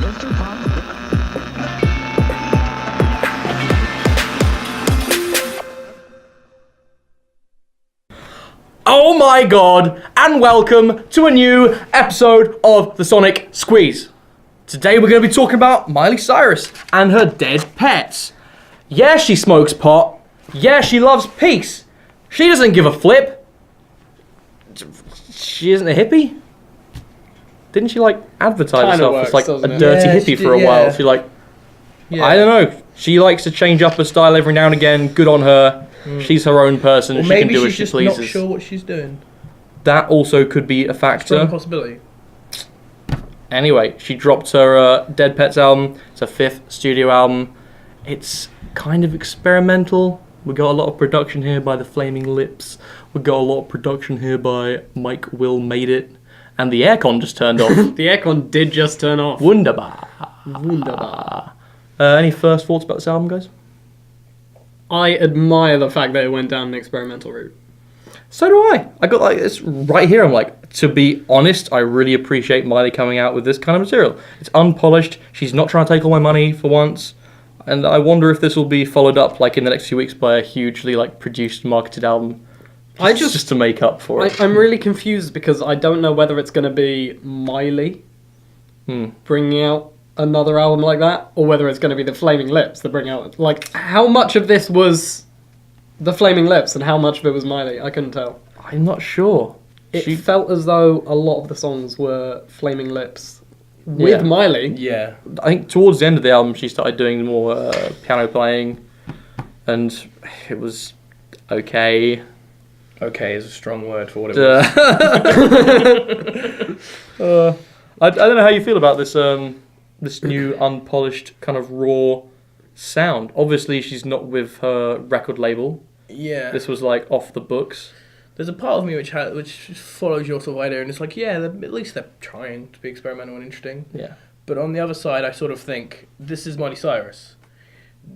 Oh my god, and welcome to a new episode of the Sonic Squeeze. Today we're going to be talking about Miley Cyrus and her dead pets. Yeah, she smokes pot. Yeah, she loves peace. She doesn't give a flip. She isn't a hippie? Didn't she advertise herself as a dirty hippie for a while? She I don't know. She likes to change up her style every now and again. Good on her. She's her own person. She can do as she pleases. Maybe she's just not sure what she's doing. That also could be a factor. Strong possibility. Anyway, she dropped her Dead Petz album. It's her 5th studio album. It's kind of experimental. We got a lot of production here by the Flaming Lips. We got a lot of production here by Mike Will Made It. And the aircon just turned off. The aircon did just turn off. Wunderbar. Wunderbar. Any first thoughts about this album, guys? I admire the fact that it went down an experimental route. So do I. I got this right here. I'm to be honest, I really appreciate Miley coming out with this kind of material. It's unpolished. She's not trying to take all my money for once. And I wonder if this will be followed up in the next few weeks by a hugely produced, marketed album. Just to make up for it. I'm really confused because I don't know whether it's going to be Miley bringing out another album like that, or whether it's going to be the Flaming Lips that bring out... how much of this was the Flaming Lips and how much of it was Miley? I couldn't tell. I'm not sure. It felt as though a lot of the songs were Flaming Lips with Miley. Yeah. I think towards the end of the album, she started doing more piano playing, and it was okay. Okay is a strong word for what it was. I don't know how you feel about this this new unpolished kind of raw sound. Obviously, she's not with her record label. Yeah. This was off the books. There's a part of me which follows your sort of idea, and it's at least they're trying to be experimental and interesting. Yeah. But on the other side, I sort of think this is Miley Cyrus.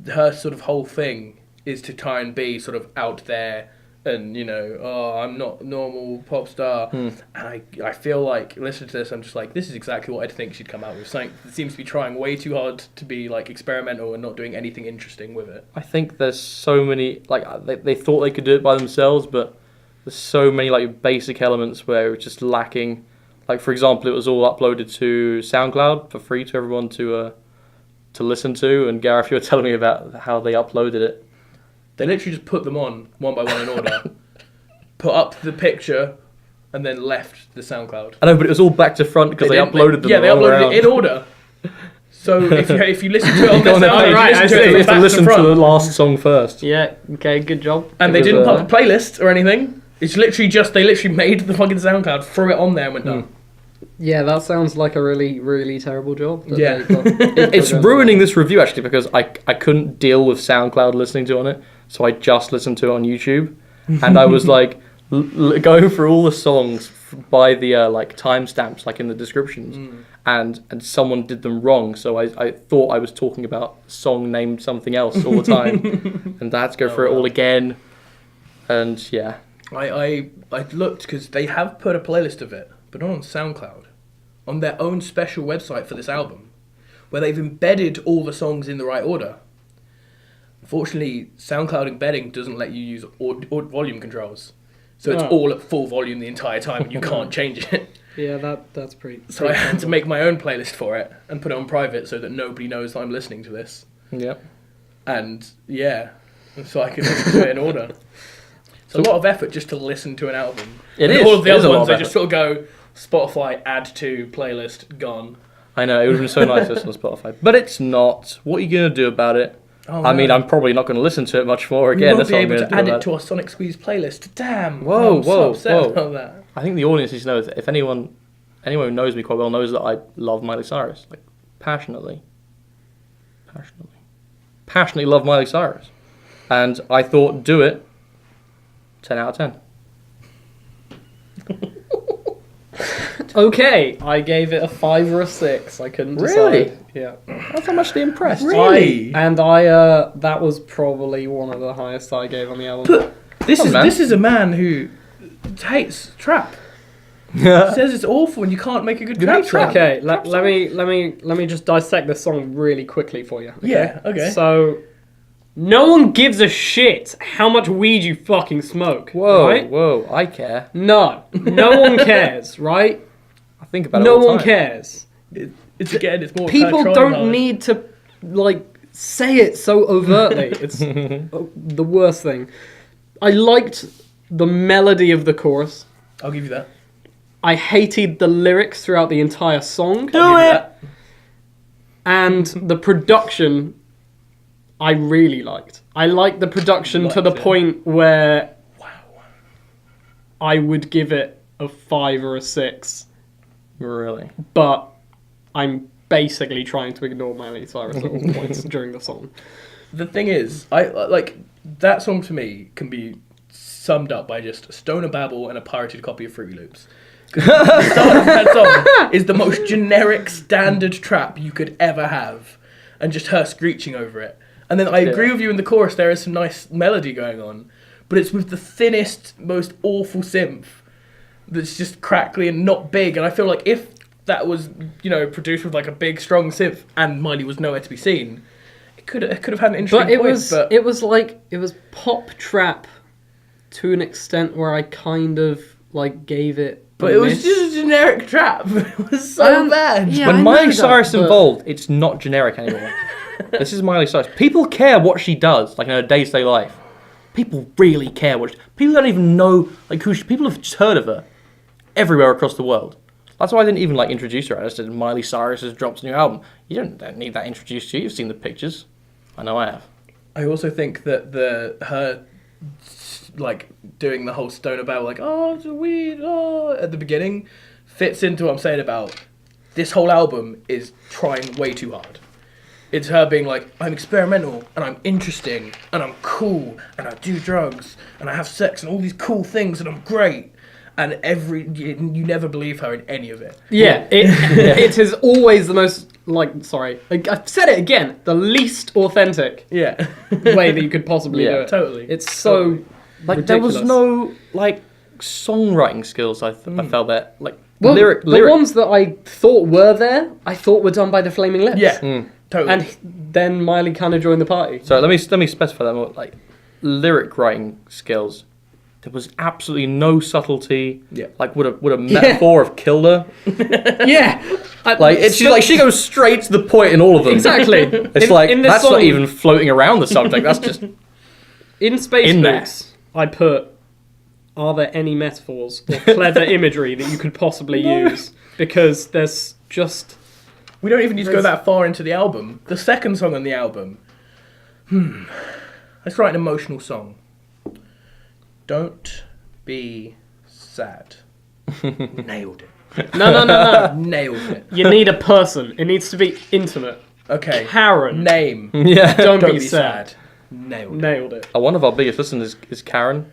Her sort of whole thing is to try and be sort of out there. And, I'm not a normal pop star. And I feel listening to this, I'm just this is exactly what I'd think she'd come out with. Something that seems to be trying way too hard to be, experimental and not doing anything interesting with it. I think there's so many, they thought they could do it by themselves, but there's so many, basic elements where it's just lacking. For example, it was all uploaded to SoundCloud for free to everyone to listen to. And Gareth, you were telling me about how they uploaded it. They literally just put them on one by one in order, put up the picture, and then left the SoundCloud. I know, but it was all back to front because they uploaded them. Yeah, they uploaded it in order. So if you listen to it on the SoundCloud, you have to listen to the last song first. Yeah. Okay. Good job. And they didn't put up a playlist or anything. It's literally they literally made the fucking SoundCloud, threw it on there, and went done. Yeah, that sounds like a really, really terrible job. Yeah. It's ruining this review actually because I couldn't deal with SoundCloud listening to it on it. So I just listened to it on YouTube, and I was going through all the songs by the timestamps in the descriptions, and someone did them wrong. So I thought I was talking about a song named something else all the time, and I had to go through it all again. And yeah, I looked because they have put a playlist of it, but not on SoundCloud, on their own special website for this album, where they've embedded all the songs in the right order. Unfortunately, SoundCloud embedding doesn't let you use volume controls. So it's all at full volume the entire time and you can't change it. Yeah, that's pretty... So I had to make my own playlist for it and put it on private so that nobody knows that I'm listening to this. Yeah. And so I can listen to it in order. It's a lot of effort just to listen to an album. It is. All of the other ones, I just sort of go, Spotify, add to, playlist, gone. I know, it would have been so nice to listen to Spotify. But it's not. What are you going to do about it? Oh, I mean, I'm probably not going to listen to it much more again. We won't That's be what I'm able going to to do add it to our Sonic Squeeze playlist. Damn. Whoa. So upset about that. I think the audience needs to know if anyone who knows me quite well knows that I love Miley Cyrus, passionately love Miley Cyrus, and I thought do it. 10 out of 10. Okay, I gave it a 5 or a 6. I couldn't decide. Really? Yeah. That's how much they impressed. Really? That was probably one of the highest I gave on the album. But this is a man who hates trap. says it's awful and you can't make a good trap song. Okay, let me just dissect this song really quickly for you. Okay? Yeah, okay. So, no one gives a shit how much weed you fucking smoke. Whoa, right? whoa, I care. No one cares, right? I think about it No all the one time. cares. It's more People trying don't hard. need to like say it so overtly. It's the worst thing. I liked the melody of the chorus. I'll give you that. I hated the lyrics throughout the entire song. Do it! And the production, I really liked. I liked the production to the Liked it. point where I would give it a 5 or a 6. Really? But I'm basically trying to ignore Miley Cyrus at all points during the song. The thing is, I like that song to me can be summed up by just a stoner babble and a pirated copy of Fruity Loops. 'Cause the start of that song is the most generic standard trap you could ever have, and just her screeching over it. And then I agree with you in the chorus. There is some nice melody going on, but it's with the thinnest, most awful synth that's just crackly and not big. And I feel like if that was, produced with like a big, strong synth and Miley was nowhere to be seen, it could have had an interesting But it point. it was pop trap to an extent where I kind of like gave it. But it was just a generic trap. It was so bad. yeah. I When know Miley that, Cyrus but- involved, it's not generic anymore. This is Miley Cyrus. People care what she does, like in her day-to-day life. People really care people don't even know like who people have just heard of her everywhere across the world. That's why I didn't even like introduce her. I just said Miley Cyrus has dropped a new album. You don't need that introduced to you. You've seen the pictures. I know I have. I also think that her like doing the whole stoner battle, like it's a weed, at the beginning, fits into what I'm saying about this whole album is trying way too hard. It's her being like, I'm experimental and I'm interesting and I'm cool and I do drugs and I have sex and all these cool things and I'm great. And you never believe her in any of it. Yeah, it is always the most I've said it again, the least authentic Yeah. way that you could possibly do it. Totally. It's so Like ridiculous. there was no like songwriting skills. I felt that like Well, lyric. the ones that I thought were there, I thought were done by the Flaming Lips. Yeah. Totally. And then Miley kind of joined the party. So let me specify that more. Like lyric writing skills. There was absolutely no subtlety. Yeah. Like would a metaphor have killed her? Yeah. She goes straight to the point in all of them. Exactly. It's in this that's song, not even floating around the subject. That's just in Space in there. Boots, I put, are there any metaphors or clever imagery that you could possibly use? Because there's just... We don't even need to go that far into the album. The second song on the album. Let's write an emotional song. Don't be sad. Nailed it. No. Nailed it. You need a person. It needs to be intimate. Okay. Karen. Name. yeah. Don't, Don't be sad. Nailed it. Nailed it. One of our biggest listeners is Karen.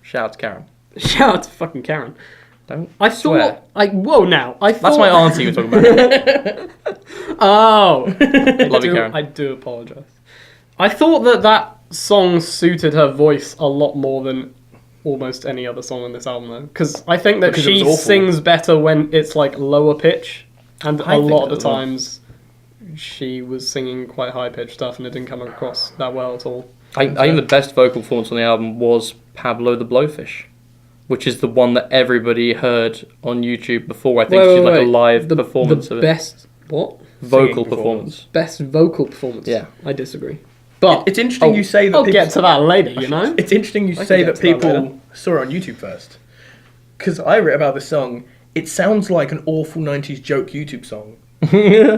Shout out to Karen. Shout out to fucking Karen. Don't I swear. thought... Whoa, now. I thought... That's my auntie you're talking about. Oh. Love you, Karen. I do apologise. I thought that song suited her voice a lot more than almost any other song on this album, though. Because I think that Because it was she awful. sings better when it's like lower pitch. And I a think lot of that the as well. times she was singing quite high pitched stuff and it didn't come across that well at all. I think the best vocal performance on the album was Pablo the Blowfish, which is the one that everybody heard on YouTube before. I think she did like a live performance the of it. best... What? Vocal Singing performance. Best vocal performance. Yeah. I disagree. But It's interesting you say that I'll people... get to that later, you know? It's interesting you can say get that to that later. people saw it on YouTube first. Because I read about this song, it sounds like an awful 90s joke YouTube song.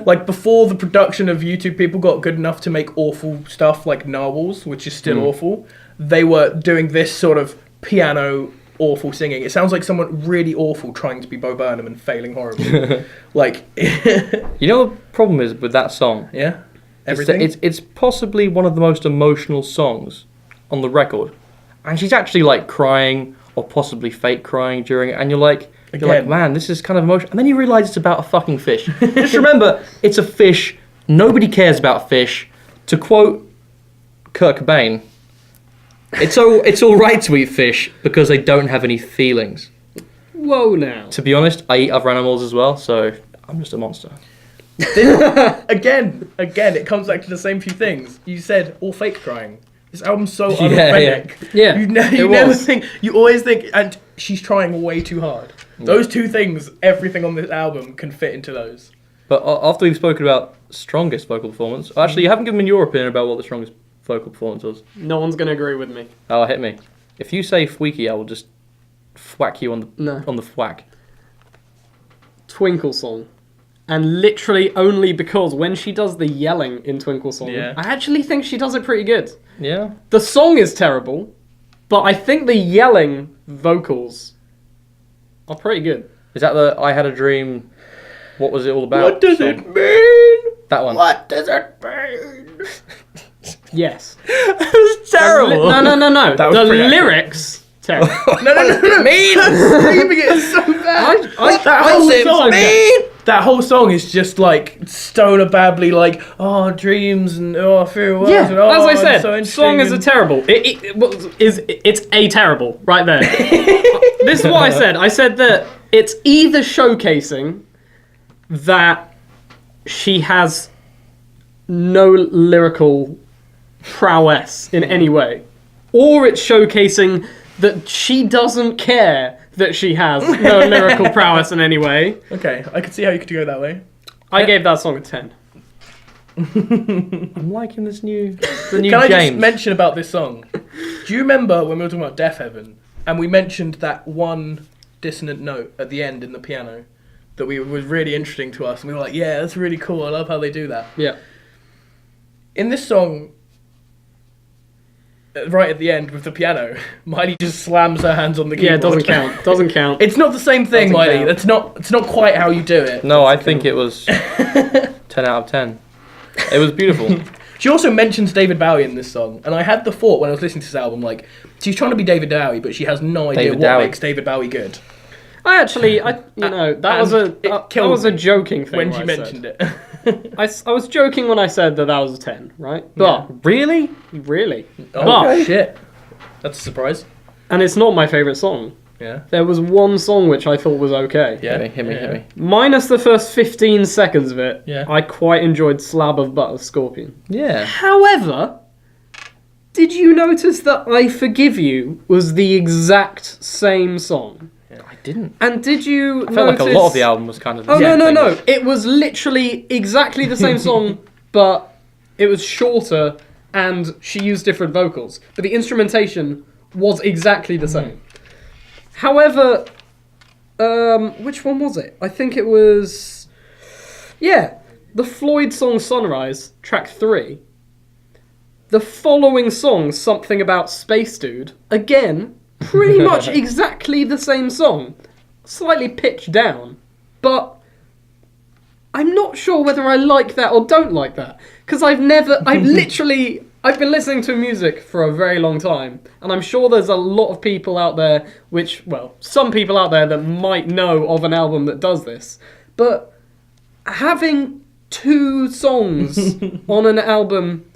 Like before the production of YouTube people got good enough to make awful stuff like Narwhals, which is still awful, they were doing this sort of piano awful singing. It sounds like someone really awful trying to be Bo Burnham and failing horribly. Like, You know what the problem is with that song? yeah, It's that everything. it's possibly one of the most emotional songs on the record. And she's actually like crying or possibly fake crying during it. And you're like, Again. man, this is kind of emotional. And then you realise it's about a fucking fish. Just remember, it's a fish. Nobody cares about fish. To quote Kurt Cobain, it's all right to eat fish because they don't have any feelings. Whoa now. To be honest, I eat other animals as well, so I'm just a monster. Again, it comes back to the same few things. You said all fake crying. This album's so Yeah, unauthentic. Yeah, You it never was. think. You always think, and she's trying way too hard. Those two things, everything on this album can fit into those. But after we've spoken about strongest vocal performance, actually, you haven't given me your opinion about what the strongest vocal performance was. No one's going to agree with me. Oh, hit me. If you say Fweaky, I will just whack you on the thwack. Twinkle Song. And literally only because when she does the yelling in Twinkle Song, Yeah. I actually think she does it pretty good. Yeah. The song is terrible, but I think the yelling vocals are pretty good. Is that the I Had a Dream, what was it all about? What does song? it mean? That one. What does it mean? Yes. It was terrible. No. That was The pretty lyrics, terrible. No. Mean. Screaming it is so bad. That whole song is just like stoner babbly, like dreams and I feel worse Yeah, and, as I it's said, so song is a terrible. It's a terrible right there. This is what I said. I said that it's either showcasing that she has no lyrical prowess in any way, or it's showcasing that she doesn't care that she has no lyrical prowess in any way. Okay, I could see how you could go that way. I gave that song a 10. I'm liking the new Can I James. just mention about this song? Do you remember when we were talking about Deaf Heaven and we mentioned that one dissonant note at the end in the piano that was really interesting to us and we were like, yeah, that's really cool. I love how they do that. Yeah. In this song, right at the end with the piano, Miley just slams her hands on the keyboard. Yeah, it doesn't count. Doesn't count. It's not the same thing, Doesn't Miley. count. It's not quite how you do it. No, I think it was 10 out of 10. It was beautiful. She also mentions David Bowie in this song, and I had the thought when I was listening to this album, like, she's trying to be David Bowie, but she has no idea David what Bowie. makes David Bowie good. That was a joking thing When what she I mentioned said. it. I was joking when I said that was a 10, right? But Really? really, Oh, but shit. That's a surprise. and it's not my favorite song. Yeah. There was one song which I thought was okay. Yeah. Hit me. Minus the first 15 seconds of it, Yeah. I quite enjoyed Slab of Butter Scorpion. Yeah. However, did you notice that I Forgive You was the exact same song? I didn't. And did you I felt like a lot of the album was kind of the Oh, same no. thing. It was literally exactly the same song, but it was shorter and she used different vocals. But the instrumentation was exactly the same. However, which one was it? I think it was... Yeah, the Floyd song Sunrise, track 3. The following song, Something About Space Dude, again, pretty much exactly the same song. Slightly pitched down, but I'm not sure whether I like that or don't like that. Because I've been listening to music for a very long time, and I'm sure there's a lot of people out there some people out there that might know of an album that does this. But having 2 songs on an album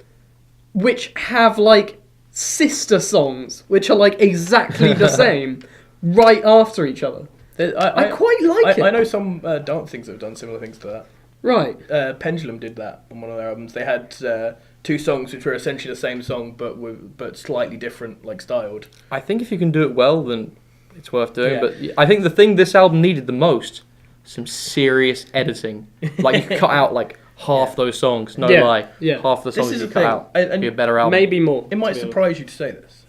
which have, like, sister songs, which are, like, exactly the same, right after each other. I quite like it. I know some dance things that have done similar things to that. Right. Pendulum did that on one of their albums. They had 2 songs which were essentially the same song but slightly different, like styled. I think if you can do it well, then it's worth doing. Yeah. But I think the thing this album needed the most, some serious editing. Like, you could cut out, like, half those songs. No Yeah, lie. yeah. Half the This songs is you the cut thing, out. and It'd be a better album. Maybe more. It might to be honest. surprise you to say this,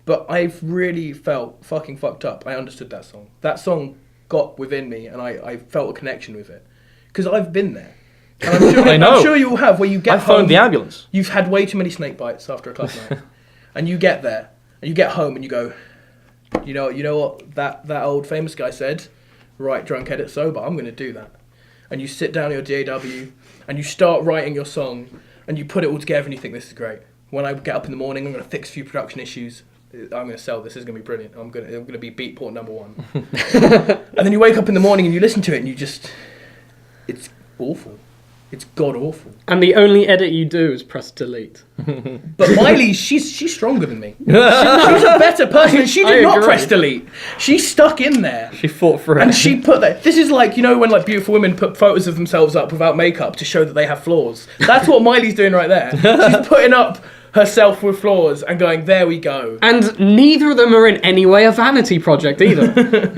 but I've really felt fucking fucked up. I understood that song. That song got within me, and I felt a connection with it. Because I've been there. And I'm sure, I know. I'm sure you all have, where you get I phoned home, the ambulance. you've had way too many snake bites after a club night, and you get there, and you get home, and you go, you know what that old famous guy said? Right, drunk, edit, sober. I'm going to do that. And you sit down at your DAW, and you start writing your song, and you put it all together, and you think, this is great. When I get up in the morning, I'm going to fix a few production issues. I'm going to sell this. This is going to be brilliant. I'm going to be Beatport #1. And then you wake up in the morning, and you listen to it, and it's awful. It's god awful. And the only edit you do is press delete. But Miley, she's stronger than me. She's a better person. She did not press delete. She stuck in there. She fought for it. And she put that. This is like, you know, when like beautiful women put photos of themselves up without makeup to show that they have flaws. That's what Miley's doing right there. She's putting up herself with flaws and going, there we go. And neither of them are in any way a vanity project either.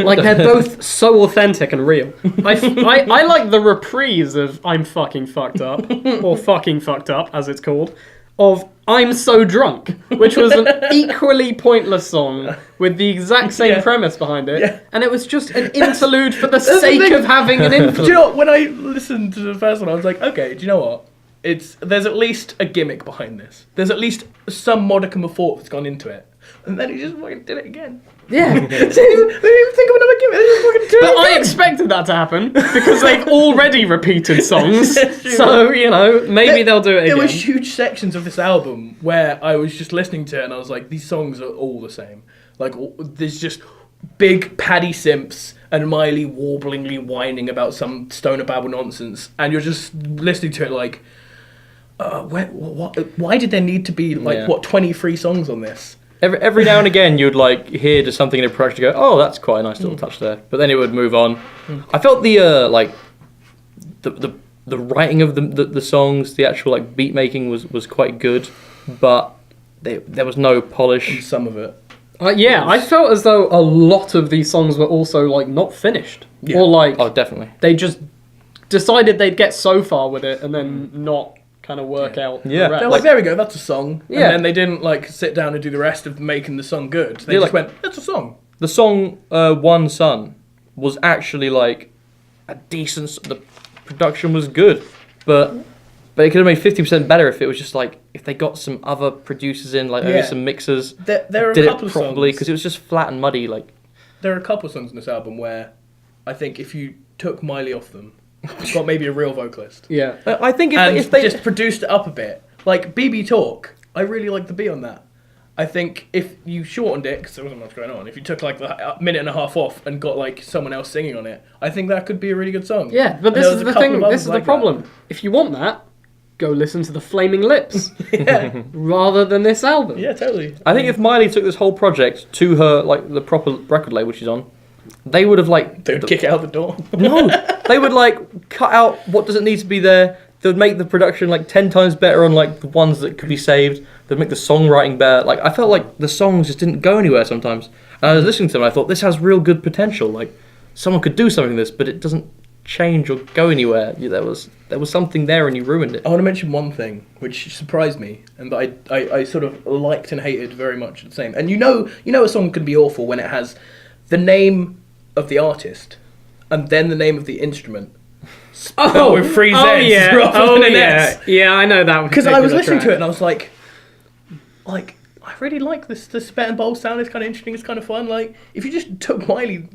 Like, they're both so authentic and real. I like the reprise of I'm fucking fucked up, or fucking fucked up, as it's called, of I'm So Drunk, which was an equally pointless song with the exact same premise behind it. Yeah. And it was just an interlude for the sake of having an influence. Do you know what? When I listened to the first one, I was like, okay, do you know what? There's at least a gimmick behind this. There's at least some modicum of thought that's gone into it. And then he just fucking did it again. Yeah. They didn't even think of another gimmick. They just fucking did it But I again. expected that to happen because they've already repeated songs. So, you know, maybe they'll do it again. There were huge sections of this album where I was just listening to it and I was like, these songs are all the same. Like, there's just big Paddy Simps and Miley warblingly whining about some stoner babble nonsense. And you're just listening to it like, why did there need to be, 23 songs on this? Every now and again, you'd like hear just something in a production go, oh, that's quite a nice little touch there. But then it would move on. I felt the writing of the songs, the actual like beat making was quite good, but there was no polish. Some of it. I felt as though a lot of these songs were also like not finished, or like definitely they just decided they'd get so far with it and then not kind of work out. the rest. They're like, there we go, that's a song. Yeah. And then they didn't like sit down and do the rest of making the song good. They just went, that's a song. The song One Sun was actually like a decent. The production was good, but it could have made 50% better if it was just like if they got some other producers in, like maybe some mixers. There are did a couple it properly because of songs. it was just flat and muddy. Like there are a couple of songs in this album where I think if you took Miley off them, you got maybe a real vocalist. Yeah. I think And if they just produced it up a bit, like BB Talk, I really like the beat on that. I think if you shortened it, because there wasn't much going on, if you took like a minute and a half off and got like someone else singing on it, I think that could be a really good song. Yeah, but And this there is was a the couple thing. of This is others the like problem. If you want that, go listen to the Flaming Lips Yeah, rather than this album. yeah, totally. I think if Miley took this whole project to her like the proper record label she's on, they would have like They would kick it out the door. No, they would like cut out what doesn't need to be there. They would make the production like 10 times better on like the ones that could be saved. They'd make the songwriting better. Like I felt like the songs just didn't go anywhere sometimes. And I was listening to them and I thought this has real good potential. Like someone could do something with this, but it doesn't change or go anywhere. There was something there and you ruined it. I want to mention one thing which surprised me and that I sort of liked and hated very much the same. And you know a song can be awful when it has the name of the artist and then the name of the instrument. With three Zs yeah. rather than an yeah. S. Yeah, I know that one. Because I was listening to it track. and I was like, I really like this. The spit and bowl sound is kind of interesting. It's kind of fun. Like, if you just took Miley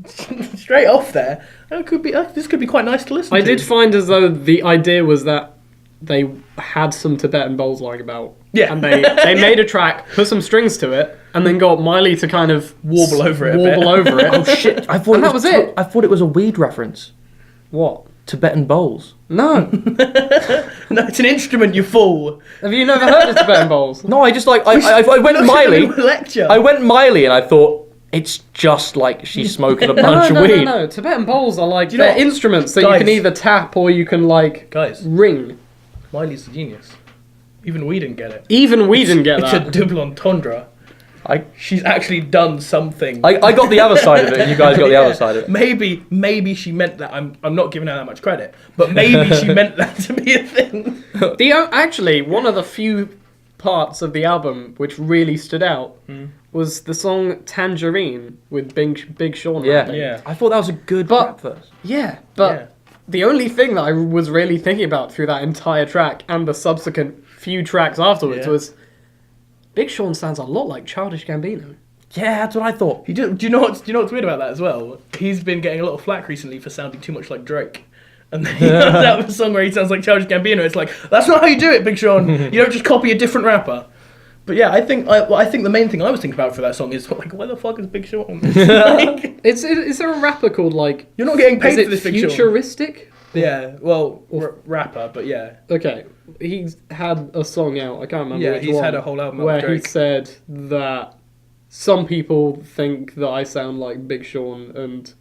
straight off there, this could be quite nice to listen to. I did find as though the idea was that they had some Tibetan bowls lying about. Yeah. And they made a track, put some strings to it, and then got Miley to kind of Warble over it a bit. Oh shit! I thought And that was it. I thought it was a weed reference. What? Tibetan bowls. No. No, it's an instrument, you fool. Have you never heard of Tibetan bowls? No, I just like I went Miley. Lecture. I went Miley and I thought it's just like she's smoking a bunch of weed. No. Tibetan bowls are like, Do you know they're what? instruments that you Guys. can either tap or you can like Guys, ring. Miley's a genius. Even we didn't get it. Even we didn't get It's that. a double entendre. She's actually done something. I got the other side of it, and you guys got the other side of it. Maybe she meant that. I'm not giving her that much credit, but maybe she meant that to be a thing. Actually, one of the few parts of the album which really stood out was the song Tangerine with Big Sean. Yeah, rapping. Yeah. I thought that was a good But- rap verse. Yeah, but Yeah. the only thing that I was really thinking about through that entire track and the subsequent few tracks afterwards Yeah. was Big Sean sounds a lot like Childish Gambino. Yeah, that's what I thought. Do you know what's weird about that as well? He's been getting a lot of flack recently for sounding too much like Drake. And then he comes out with a song where he sounds like Childish Gambino. It's like, that's not how you do it, Big Sean. You don't just copy a different rapper. But yeah, I think the main thing I was thinking about for that song is like, why the fuck is Big Sean? Like, Is there a rapper called like? you're not getting Is paid it for this, Big Sean. Futuristic? Yeah, well, rapper, but yeah. Okay, he's had a song out. I can't remember. Yeah, which he's one, had a whole album out where with he Drake. said that some people think that I sound like Big Sean and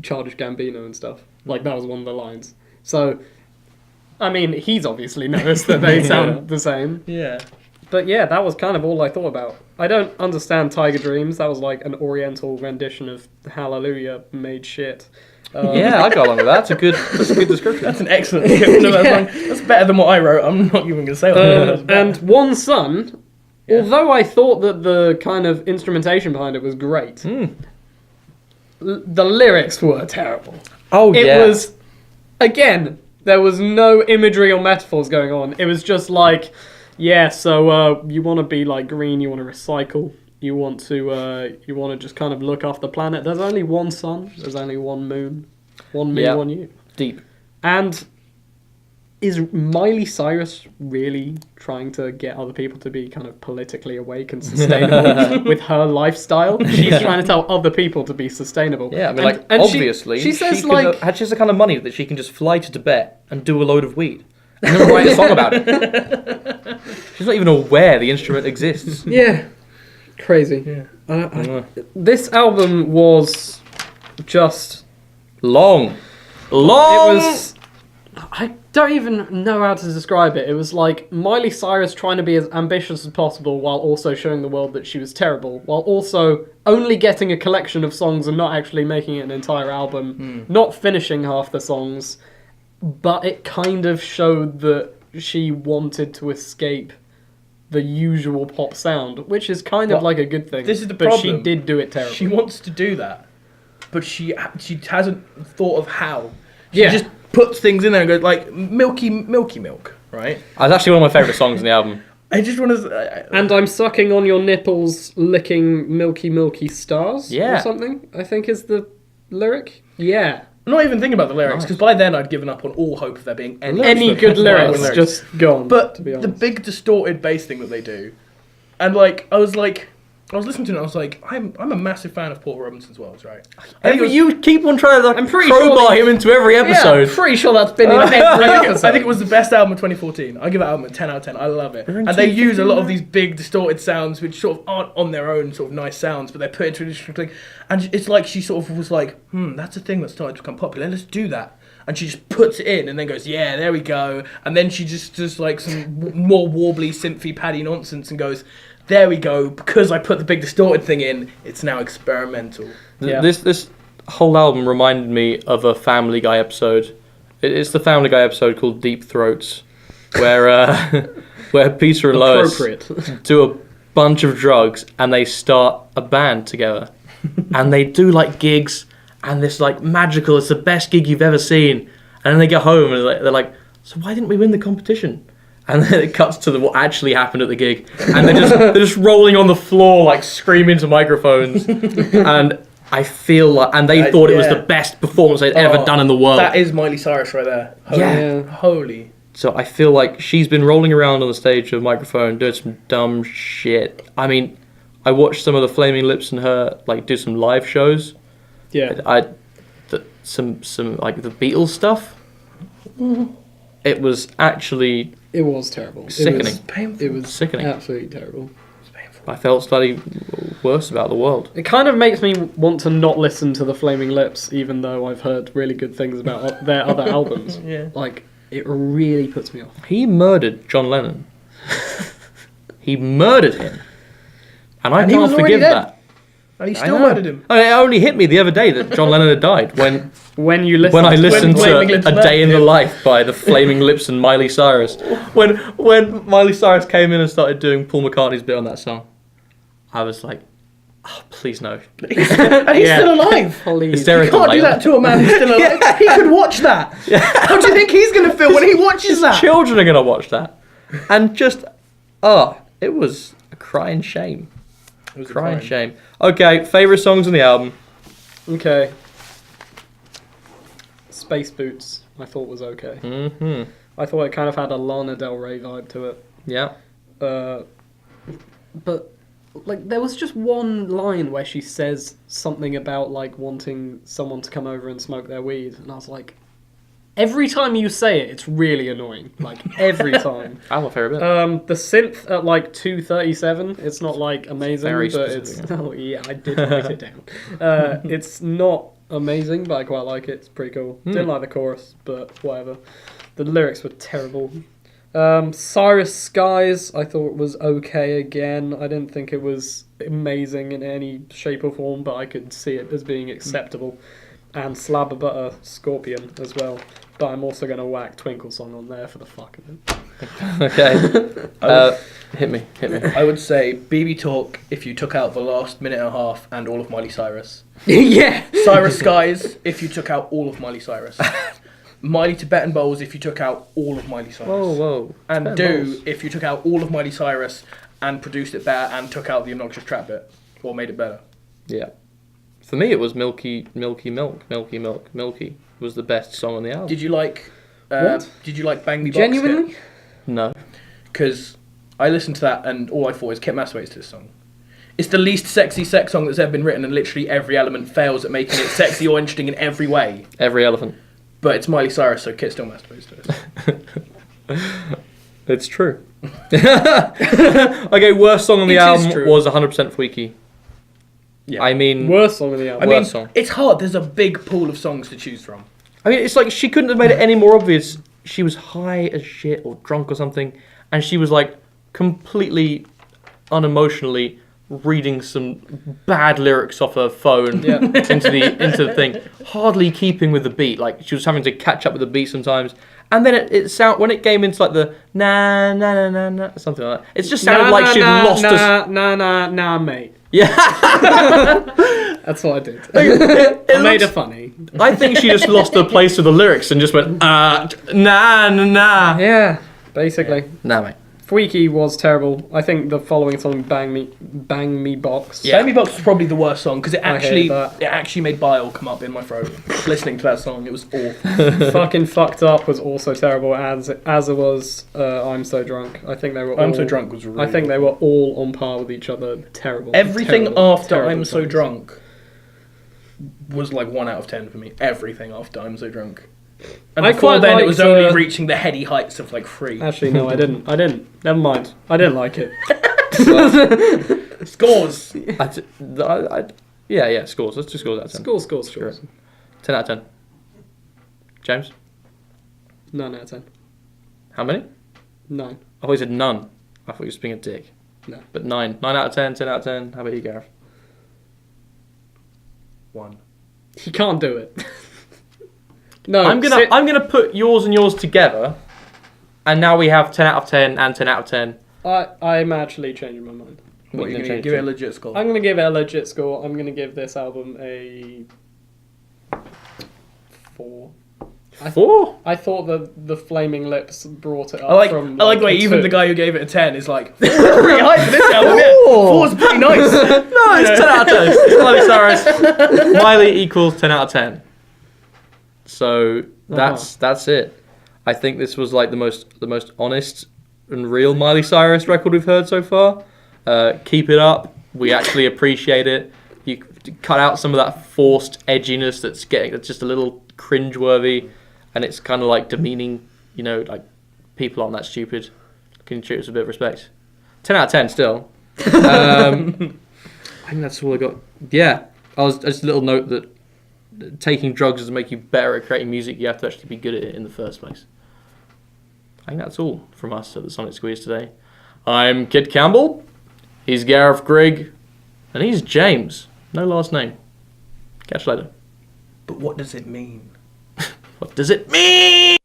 Childish Gambino and stuff. Like that was one of the lines. So, I mean, he's obviously noticed that they sound the same. Yeah. But yeah, that was kind of all I thought about. I don't understand Tiger Dreams. That was like an oriental rendition of Hallelujah made shit. Yeah, I go along with that. That's a good description. That's an excellent description of that song. That's better than what I wrote. I'm not even going to say what And One Son, although I thought that the kind of instrumentation behind it was great, the lyrics were terrible. Oh, It yeah. was, again, there was no imagery or metaphors going on. It was just like, yeah, so you want to be like green, you want to recycle, you want to just kind of look after the planet. There's only one sun, there's only one moon, one me, Yeah. one you. Deep. And is Miley Cyrus really trying to get other people to be kind of politically awake and sustainable with her lifestyle? She's trying to tell other people to be sustainable. Yeah, I mean, And obviously, she says she like, has the kind of money that she can just fly to Tibet and do a load of weed and then write a song about it. She's not even aware the instrument exists. yeah, crazy. Yeah. This album was just Long. It was. I don't even know how to describe it. It was like Miley Cyrus trying to be as ambitious as possible while also showing the world that she was terrible, while also only getting a collection of songs and not actually making it an entire album, not finishing half the songs, but it kind of showed that she wanted to escape the usual pop sound, which is kind of Well, like a good thing. this is the But she problem. did do it terribly. She wants to do that, but she hasn't thought of how. She Yeah. just puts things in there and goes like milky milk, right? That's actually one of my favourite songs in the album. I just want to. And I'm sucking on your nipples, licking milky, milky stars, Yeah. or something, I think is the lyric. Yeah. I'm not even thinking about the lyrics Nice. because by then I'd given up on all hope of there being any Any good lyrics, lyrics. just gone, But to be the honest. big distorted bass thing that they do, and like I was listening to it and I was like, I'm a massive fan of Paul Robinson's Worlds, right? I think it was- You keep on trying to I'm pretty crowbar sure him into every episode. I'm pretty sure that's been in I every think episode. it was the best album of 2014. I give that album a 10 out of 10. I love it. And they use a lot of these big distorted sounds which sort of aren't on their own sort of nice sounds, but they're put into a different thing. And it's like she sort of was like, that's a thing that's started to become popular. Let's do that. And she just puts it in and then goes, yeah, there we go. And then she just does like some more warbly, synthy, paddy nonsense and goes, there we go. Because I put the big distorted thing in, it's now experimental. Yeah. This whole album reminded me of a Family Guy episode. It's the Family Guy episode called Deep Throats, where where Peter and Lois Appropriate. do a bunch of drugs and they start a band together, and they do like gigs, and it's like magical. It's the best gig you've ever seen. And then they get home and they're like, so why didn't we win the competition? And then it cuts to what actually happened at the gig, and they're just rolling on the floor like screaming to microphones, and I feel like, and they thought it was the best performance they'd ever done in the world. That is Miley Cyrus right there. Holy, Yeah. Holy. So I feel like she's been rolling around on the stage with a microphone doing some dumb shit. I mean, I watched some of the Flaming Lips and her like do some live shows. Yeah. Some like the Beatles stuff. It was actually It was terrible. Sickening. It was Sickening. absolutely terrible. I felt slightly worse about the world. It kind of makes me want to not listen to the Flaming Lips, even though I've heard really good things about their other albums. Yeah. Like, it really puts me off. He murdered John Lennon. He murdered him, and I And he was can't already forgive dead. that. And he I still know. murdered him. I mean, it only hit me the other day that John Lennon had died When you listen when I to listened Flaming to Lips A Day in the murdered him. Life by the Flaming Lips and Miley Cyrus. When Miley Cyrus came in and started doing Paul McCartney's bit on that song, I was like, oh, please no. And he's still alive. Please. You Hysterical. can't do like that to a man who's still alive. He could watch that. How do you think he's going to feel when he watches His that? children are going to watch that. And just, it was a crying shame. It was a Crying crime. shame. Okay, favourite songs on the album. Okay. Space Boots, I thought was okay. Mm-hmm. I thought it kind of had a Lana Del Rey vibe to it. Yeah. But like there was just one line where she says something about like wanting someone to come over and smoke their weed, and I was like, Every time you say it, it's really annoying. Like, every time. I'm a fair bit. The synth at like 237, it's not like amazing, Very but specific. it's... Oh, yeah, I did write it down. It's not amazing, but I quite like it. It's pretty cool. Didn't like the chorus, but whatever. The lyrics were terrible. Cyrus Skies, I thought was okay again. I didn't think it was amazing in any shape or form, but I could see it as being acceptable. And Slab of Butter Scorpion as well. But I'm also going to whack Twinkle Song on there for the fuck of it. Okay. Hit me. I would say BB Talk if you took out the last minute and a half and all of Miley Cyrus. Yeah! Cyrus Skies if you took out all of Miley Cyrus. Miley Tibetan Bowls if you took out all of Miley Cyrus. Whoa. And Tibetan Do Bowls. if you took out all of Miley Cyrus and produced it better and took out the obnoxious trap bit. Or made it better. Yeah. For me, it was Milky Milk. Milky was the best song on the album. Did you like... What? Did you like Bang Me Box? Genuinely? No. Because I listened to that and all I thought is Kit masturbates to this song. It's the least sexy sex song that's ever been written and literally every element fails at making it sexy or interesting in every way. Every elephant. But it's Miley Cyrus, so Kit still masturbates to it. It's true. Okay, worst song on the It is album true. was 100% Freaky. Yeah. I mean, Worst song of the album. I mean, Worst song. it's hard. There's a big pool of songs to choose from. it's like she couldn't have made it any more obvious. She was high as shit or drunk or something, and she was like completely unemotionally reading some bad lyrics off her phone into the thing, hardly keeping with the beat. Like she was having to catch up with the beat sometimes. And then it sound when it came into like the na na na na na something like that. It just sounded like she'd lost us. Nah, mate. Yeah. That's what I did. It I made it looks- funny. I think she just lost her place with the lyrics and just went na na na. Yeah, basically. Nah, mate. Freaky was terrible. I think the following song, Bang Me Box. Yeah. Bang Me Box was probably the worst song because it I hate that. actually made bile come up in my throat listening to that song. It was awful. Fucking Fucked Up was also terrible, as it was I'm So Drunk. I think they were all... I'm So Drunk was really I think they were all on par with each other. Terrible. Everything Terrible, after terrible I'm So songs. Drunk was like 1 out of 10 for me. Everything after I'm So Drunk. And I before quite then, it liked, was only reaching the heady heights of like 3. Actually, no, I didn't. Never mind. I didn't like it. Scores! Yeah, scores. Let's do scores out of 10. Scores. 10 out of 10. James? 9 out of 10. How many? 9. I thought you said none. I thought you were just being a dick. No. But 9. 9 out of 10, 10 out of 10. How about you, Gareth? 1. He can't do it. No, I'm gonna put yours and yours together, and now we have 10 out of 10 and 10 out of 10. I'm actually changing my mind. What, you're gonna going to change give it a it? legit score? I'm going to give it a legit score. I'm going to give this album a 4. 4? I thought that the Flaming Lips brought it up I like from... the way a even 2. the guy who gave it a 10 is like, pretty high for this album, yeah. 4's pretty nice. No, it's 10 out of 10. It's Miley Cyrus. Miley equals 10 out of 10. So that's it. I think this was like the most honest and real Miley Cyrus record we've heard so far. Keep it up. We actually appreciate it. You cut out some of that forced edginess that's just a little cringeworthy, and it's kind of like demeaning. You know, like people aren't that stupid. Can you treat us with a bit of respect? 10 out of 10 still. I think that's all I got. Yeah, just a little note that taking drugs doesn't make you better at creating music. You have to actually be good at it in the first place. I think that's all from us at the Sonic Squeeze today. I'm Kid Campbell. He's Gareth Grigg. And he's James. No last name. Catch you later. But what does it mean? What does it mean?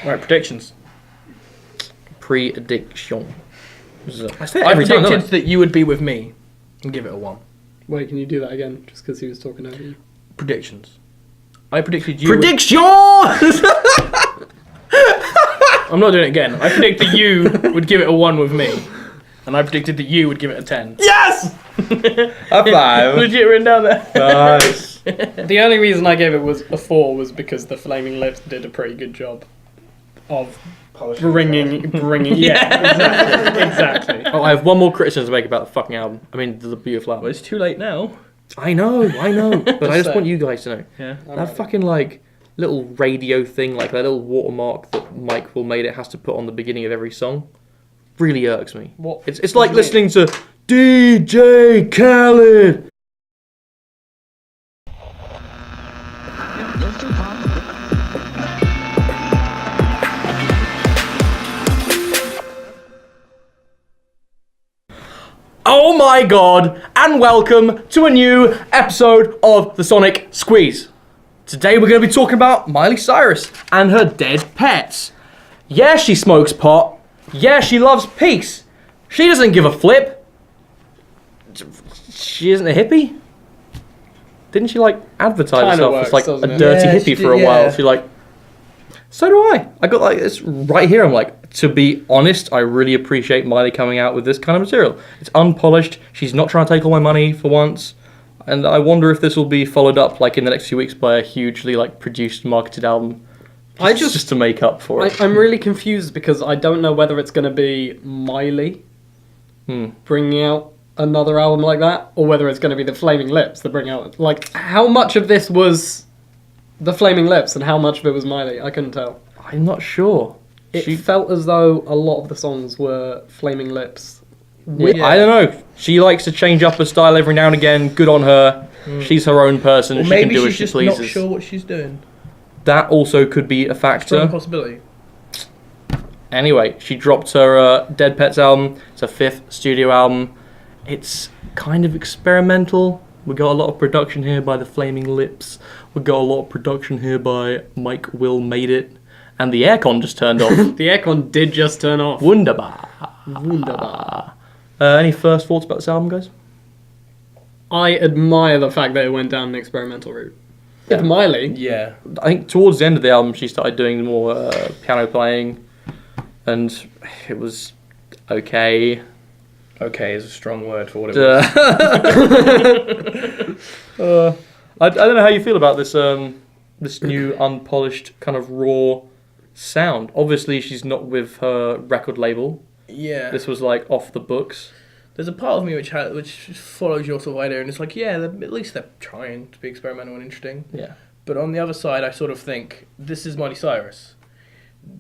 Right, predictions. Prediction. I say I every time, don't predicted that you would be with me and give it a 1. Wait, can you do that again? Just because he was talking over you. Predictions. I predicted you. Prediction! I'm not doing it again. I predicted you would give it a 1 with me, and I predicted that you would give it a 10. Yes! High five. Legit written down there. Nice. The only reason I gave it was a 4 was because the Flaming Lips did a pretty good job. of bringing exactly. Oh, I have one more criticism to make about the fucking album. I mean, the beautiful album. Well, it's too late now. I know, but I just saying. want you guys to know. Yeah. That fucking, like, little radio thing, like that little watermark that Mike Will Made It has to put on the beginning of every song, really irks me. What? It's like listening to DJ Khaled. Oh my god, and welcome to a new episode of the Sonic Squeeze. Today we're going to be talking about Miley Cyrus and her dead pets. Yeah, she smokes pot. Yeah, she loves peace. She doesn't give a flip. She isn't a hippie? Didn't she, like, advertise Kinda herself works, as, like, doesn't a it? dirty Yeah, hippie she for a did, while? yeah. She, like... So do I. I got, like, this right here. I'm like, to be honest, I really appreciate Miley coming out with this kind of material. It's unpolished. She's not trying to take all my money for once. And I wonder if this will be followed up, like, in the next few weeks by a hugely, like, produced, marketed album. Just to make up for it. I'm really confused because I don't know whether it's going to be Miley bringing out another album like that, or whether it's going to be the Flaming Lips that bring out. Like, how much of this was the Flaming Lips and how much of it was Miley? I couldn't tell. I'm not sure. It felt as though a lot of the songs were Flaming Lips. I don't know. She likes to change up her style every now and again. Good on her. She's her own person. Or She can maybe do as she's she just pleases. not sure what she's doing. That also could be a Strong factor. possibility. Anyway, she dropped her Dead Petz album. It's her 5th studio album. It's kind of experimental. We got a lot of production here by the Flaming Lips. We got a lot of production here by Mike Will Made It. And the aircon just turned off. The aircon did just turn off. Wunderbar. Wunderbar. Any first thoughts about this album, guys? I admire the fact that it went down an experimental route. With Miley, Yeah. I think towards the end of the album, she started doing more piano playing. And it was okay. Okay is a strong word for what it was. I don't know how you feel about this this new unpolished kind of raw sound. Obviously, she's not with her record label. Yeah. This was like off the books. There's a part of me which follows your sort of idea, and it's like, yeah, at least they're trying to be experimental and interesting. Yeah. But on the other side, I sort of think, this is Miley Cyrus.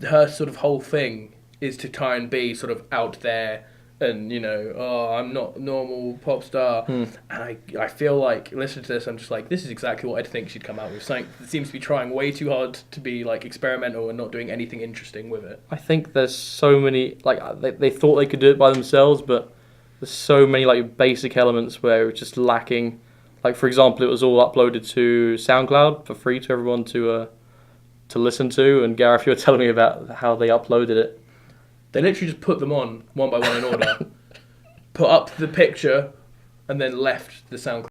Her sort of whole thing is to try and be sort of out there and, you know, oh, I'm not normal pop star. And I feel like, listening to this, I'm just like, this is exactly what I'd think she'd come out with. Something that seems to be trying way too hard to be, like, experimental and not doing anything interesting with it. I think there's so many, like, they thought they could do it by themselves, but there's so many, like, basic elements where it's just lacking. Like, for example, it was all uploaded to SoundCloud for free to everyone to listen to. And Gareth, you were telling me about how they uploaded it. They literally just put them on, one by one in order, put up the picture, and then left the SoundCloud.